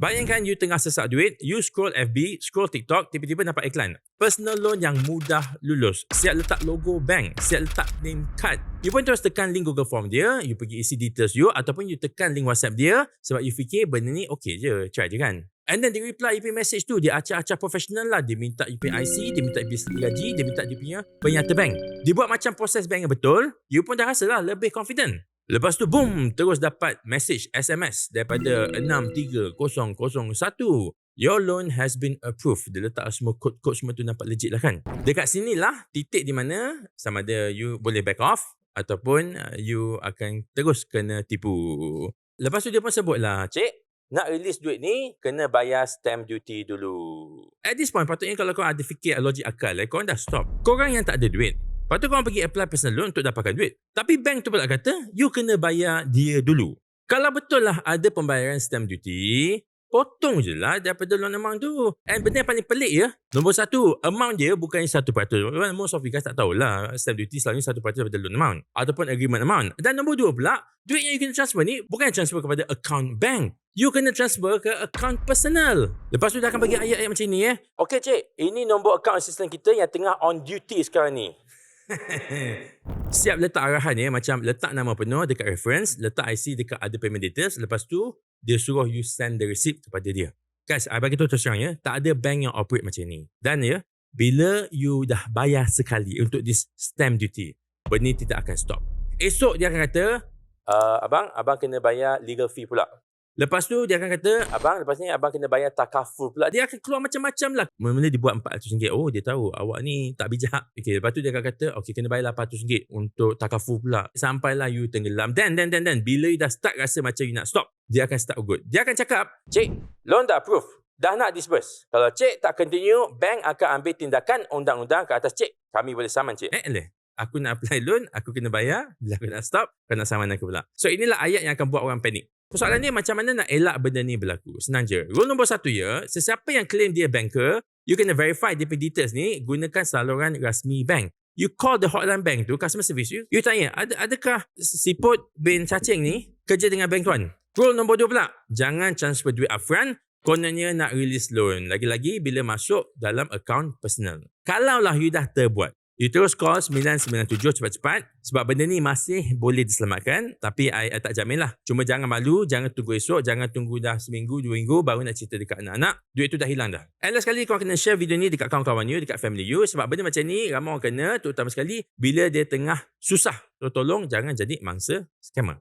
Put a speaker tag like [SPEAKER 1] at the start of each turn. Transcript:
[SPEAKER 1] Bayangkan you tengah sesak duit, you scroll FB, scroll TikTok, tiba-tiba dapat iklan. Personal loan yang mudah lulus. Siap letak logo bank, siap letak name card. You pun terus tekan link Google Form dia, you pergi isi details you ataupun you tekan link WhatsApp dia sebab you fikir benda ni okay je, try je kan. And then dia reply you punya message tu, dia acah-acah professional lah. Dia minta you punya IC, dia minta you punya gaji, dia minta dia punya penyata bank. Dia buat macam proses bank yang betul, you pun dah rasa lah lebih confident. Lepas tu boom, terus dapat message SMS daripada 63001. Your loan has been approved. Dia letak semua kod-kod semua tu nampak legit lah kan. Dekat sini lah titik di mana sama ada you boleh back off ataupun you akan terus kena tipu. Lepas tu dia pun sebut lah, cik, nak release duit ni kena bayar stamp duty dulu. At this point patutnya kalau korang ada fikir logik akal, korang dah stop. Korang yang tak ada duit, lepas tu korang pergi apply personal loan untuk dapatkan duit. Tapi bank tu pula kata, you kena bayar dia dulu. Kalau betul lah ada pembayaran stamp duty, potong je lah daripada loan amount tu. And benda yang paling pelik ya, nombor satu, amount dia bukannya 1%. Most of you guys tak tahulah, stamp duty selalunya 1% daripada loan amount ataupun agreement amount. Dan nombor dua pula, duit yang you kena transfer ni bukan transfer kepada account bank. You kena transfer ke account personal. Lepas tu dia akan bagi ayat-ayat macam ni . Okay cik, ini nombor account assistant kita yang tengah on duty sekarang ni. Siap letak arahan macam letak nama penuh dekat reference, letak IC dekat ada payment details, lepas tu dia suruh you send the receipt kepada dia. Guys, I bagi tahu terus terang tak ada bank yang operate macam ni. Dan bila you dah bayar sekali untuk this stamp duty, benda ni tidak akan stop. Esok dia akan kata, abang kena bayar legal fee pula. Lepas tu dia akan kata, lepas ni abang kena bayar takaful pula. Dia akan keluar macam-macam lah. Mula-mula dia buat RM400. Oh, dia tahu awak ni tak bijak. Okay, lepas tu dia akan kata, okay, kena bayar RM800 untuk takaful pula. Sampailah you tenggelam. Then, bila you dah start rasa macam you nak stop, dia akan start good. Dia akan cakap, cik, loan dah approve. Dah nak disburse. Kalau cik tak continue, bank akan ambil tindakan undang-undang ke atas cik. Kami boleh saman cik. Aku nak apply loan, aku kena bayar. Bila aku nak stop, kau nak saman aku pula. So inilah ayat yang akan buat orang panik. Persoalan ni macam mana nak elak benda ni berlaku? Senang je. Rule nombor 1 sesiapa yang claim dia banker, you kena verify dia punya details ni gunakan saluran rasmi bank. You call the hotline bank tu, customer service you tanya, adakah Siput bin Cacing ni kerja dengan bank tuan? Rule nombor 2 pula, jangan transfer duit upfront, kononnya nak release loan. Lagi-lagi bila masuk dalam account personal. Kalaulah you dah terbuat, you terus call 997 cepat-cepat sebab benda ni masih boleh diselamatkan. Tapi I tak jamin lah. Cuma jangan malu, jangan tunggu esok, jangan tunggu dah seminggu, 2 minggu baru nak cerita dekat anak-anak. Duit tu dah hilang dah. And last sekali korang kena share video ni dekat kawan-kawan you, dekat family you sebab benda macam ni ramai orang kena, terutama sekali bila dia tengah susah. Tolong jangan jadi mangsa scammer.